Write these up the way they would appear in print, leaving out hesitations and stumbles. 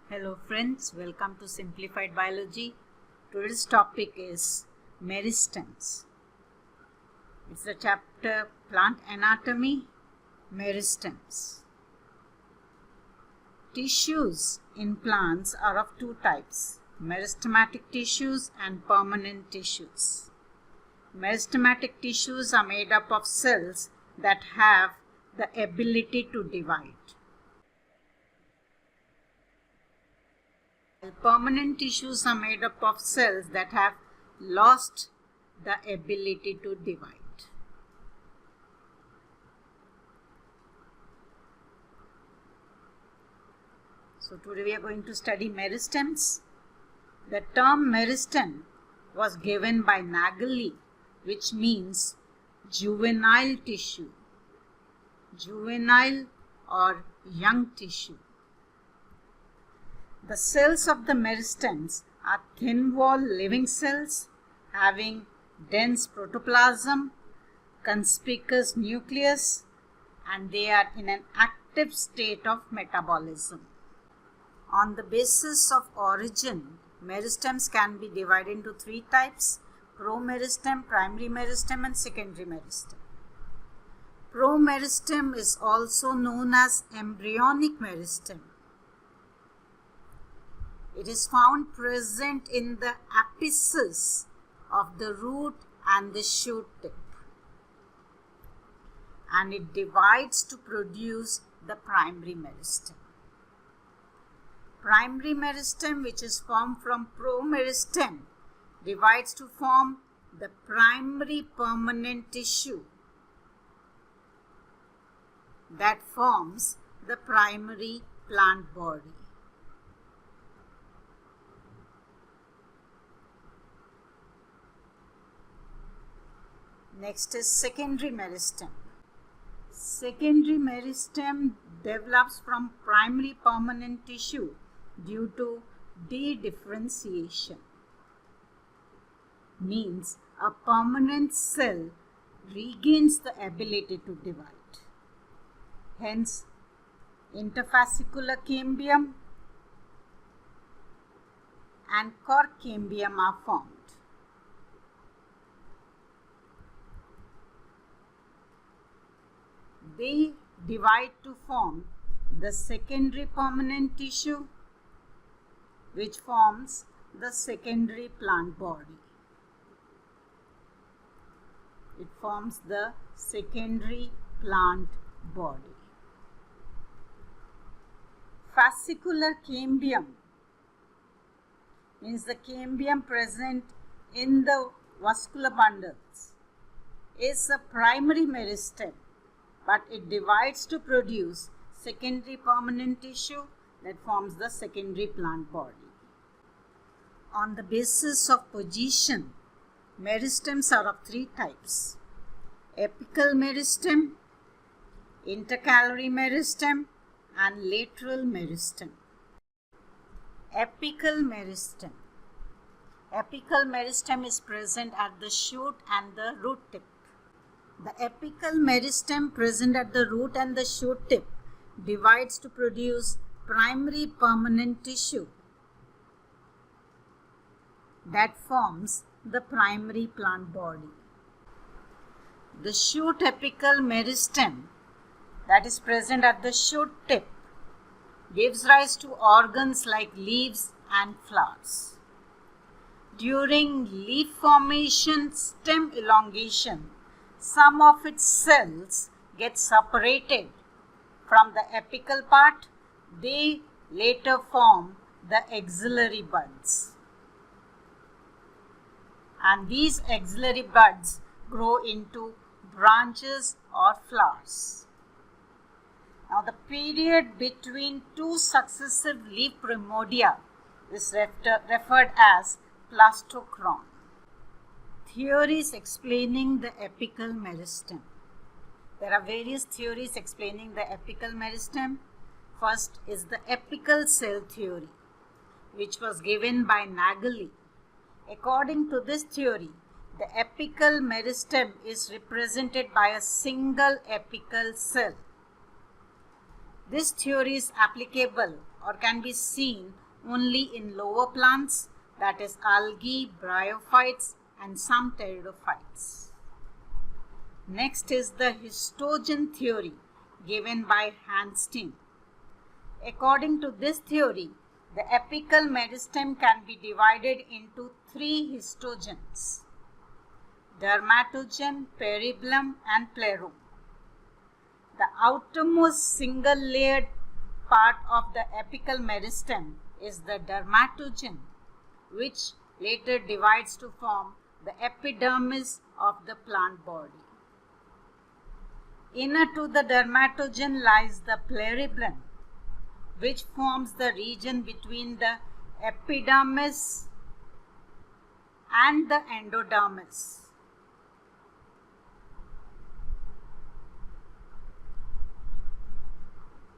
Hello friends, welcome to Simplified Biology. Today's topic is meristems. It's the chapter Plant Anatomy, Meristems. Tissues in plants are of two types, meristematic tissues and permanent tissues. Meristematic tissues are made up of cells that have the ability to divide. Permanent tissues are made up of cells that have lost the ability to divide. So today we are going to study meristems. The term meristem was given by Nageli, which means juvenile tissue, juvenile or young tissue. The cells of the meristems are thin-walled living cells having dense protoplasm, conspicuous nucleus, and they are in an active state of metabolism. On the basis of origin, meristems can be divided into three types: promeristem, primary meristem, and secondary meristem. Promeristem is also known as embryonic meristem. It is found present in the apices of the root and the shoot tip, and it divides to produce the primary meristem. Primary meristem, which is formed from promeristem, divides to form the primary permanent tissue that forms the primary plant body. Next is secondary meristem. Secondary meristem develops from primary permanent tissue due to dedifferentiation. Means a permanent cell regains the ability to divide. Hence, interfascicular cambium and cork cambium are formed. They divide to form the secondary permanent tissue, which forms the secondary plant body. It forms the secondary plant body. Fascicular cambium means the cambium present in the vascular bundles is a primary meristem, but it divides to produce secondary permanent tissue that forms the secondary plant body. On the basis of position, meristems are of three types: apical meristem, intercalary meristem, and lateral meristem. Apical meristem. Apical meristem is present at the shoot and the root tip. The apical meristem present at the root and the shoot tip divides to produce primary permanent tissue that forms the primary plant body. The shoot apical meristem that is present at the shoot tip gives rise to organs like leaves and flowers. During leaf formation, stem elongation, some of its cells get separated from the apical part. They later form the axillary buds, and these axillary buds grow into branches or flowers. Now, the period between two successive leaf primodia is referred as plastochron. Theories explaining the apical meristem. There are various theories explaining the apical meristem. First is the apical cell theory, which was given by Nageli. According to this theory, the apical meristem is represented by a single apical cell. This theory is applicable or can be seen only in lower plants, that is algae, bryophytes and some pteridophytes. Next is the histogen theory given by Hansteen. According to this theory, the apical meristem can be divided into three histogens: dermatogen, peribulum and plerome. The outermost single-layered part of the apical meristem is the dermatogen, which later divides to form the epidermis of the plant body. Inner to the dermatogen lies the peribulum, which forms the region between the epidermis and the endodermis.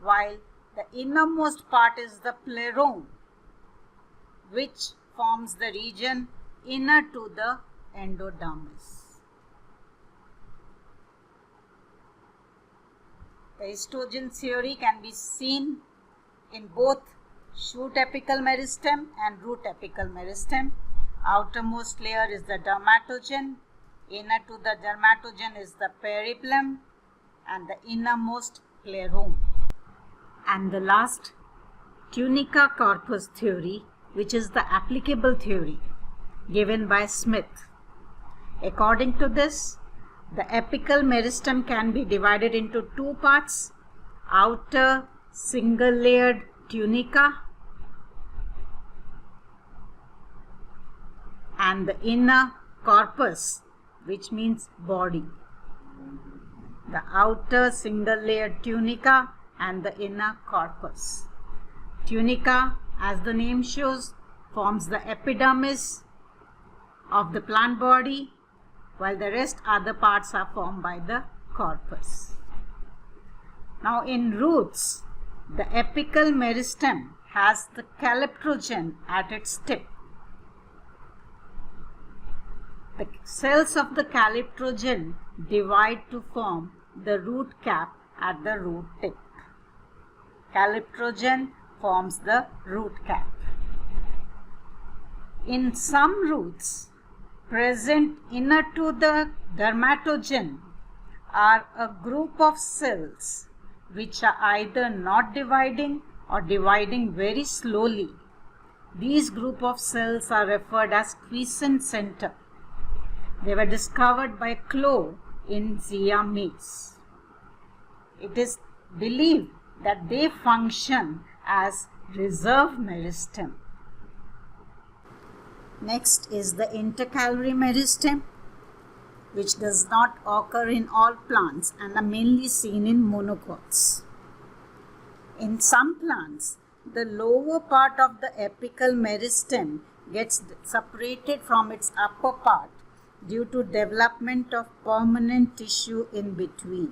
While the innermost part is the plerome, which forms the region inner to the endodermis. The histogen theory can be seen in both shoot apical meristem and root apical meristem. Outermost layer is the dermatogen, inner to the dermatogen is the peribulum and the innermost plerome. And the last, tunica corpus theory, which is the applicable theory given by Smith. According to this, the apical meristem can be divided into two parts: outer single-layered tunica and the inner corpus, which means body. The outer single-layered tunica and the inner corpus. Tunica, as the name shows, forms the epidermis of the plant body, while the rest other parts are formed by the corpus. Now in roots, the apical meristem has the calyptrogen at its tip. The cells of the calyptrogen divide to form the root cap at the root tip. Calyptrogen forms the root cap. In some roots, present inner to the dermatogen are a group of cells which are either not dividing or dividing very slowly. These group of cells are referred as quiescent center. They were discovered by Clow in Zea mays. It is believed that they function as reserve meristem. Next is the intercalary meristem, which does not occur in all plants and are mainly seen in monocots. In some plants, the lower part of the apical meristem gets separated from its upper part due to development of permanent tissue in between.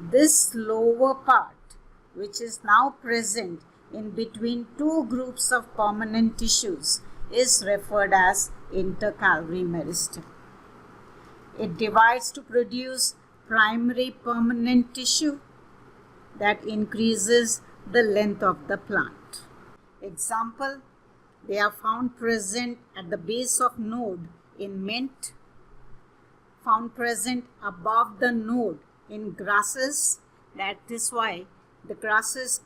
This lower part, which is now present in between two groups of permanent tissues, is referred as intercalary meristem. It divides to produce primary permanent tissue that increases the length of the plant. Example, they are found present at the base of node in mint, found present above the node in grasses. That is why the grasses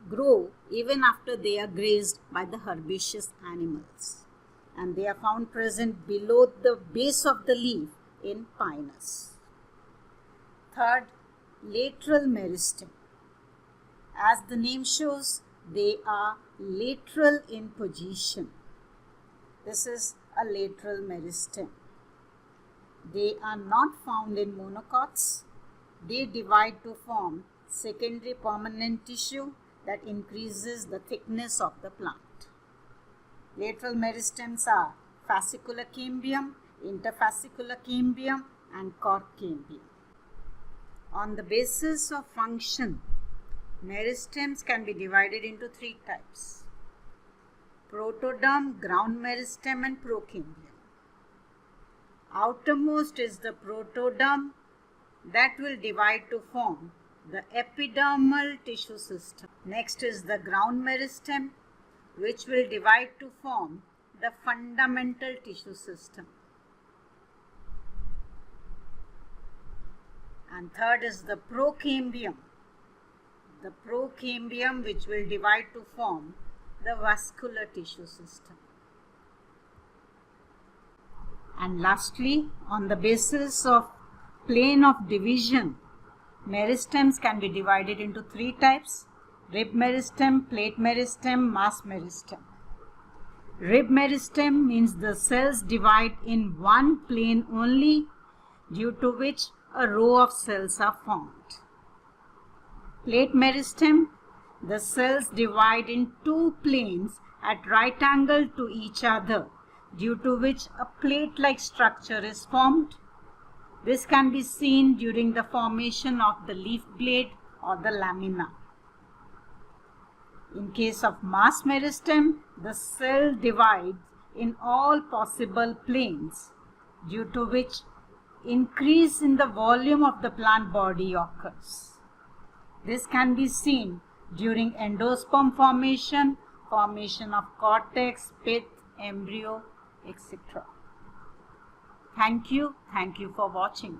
grow even after they are grazed by the herbaceous animals. And they are found present below the base of the leaf in pinus. Third, lateral meristem. As the name shows, they are lateral in position. This is a lateral meristem. They are not found in monocots. They divide to form secondary permanent tissue that increases the thickness of the plant. Lateral meristems are fascicular cambium, interfascicular cambium and cork cambium. On the basis of function, meristems can be divided into three types: protoderm, ground meristem and procambium. Outermost is the protoderm that will divide to form the epidermal tissue system. Next is the ground meristem, which will divide to form the fundamental tissue system. And third is the procambium. The procambium, which will divide to form the vascular tissue system. And lastly, on the basis of plane of division, meristems can be divided into three types: rib meristem, plate meristem, mass meristem. Rib meristem means the cells divide in one plane only, due to which a row of cells are formed. Plate meristem, the cells divide in two planes at right angle to each other, due to which a plate-like structure is formed. This can be seen during the formation of the leaf blade or the lamina. In case of mass meristem, the cell divides in all possible planes, due to which increase in the volume of the plant body occurs. This can be seen during endosperm formation, formation of cortex, pith, embryo, etc. Thank you for watching.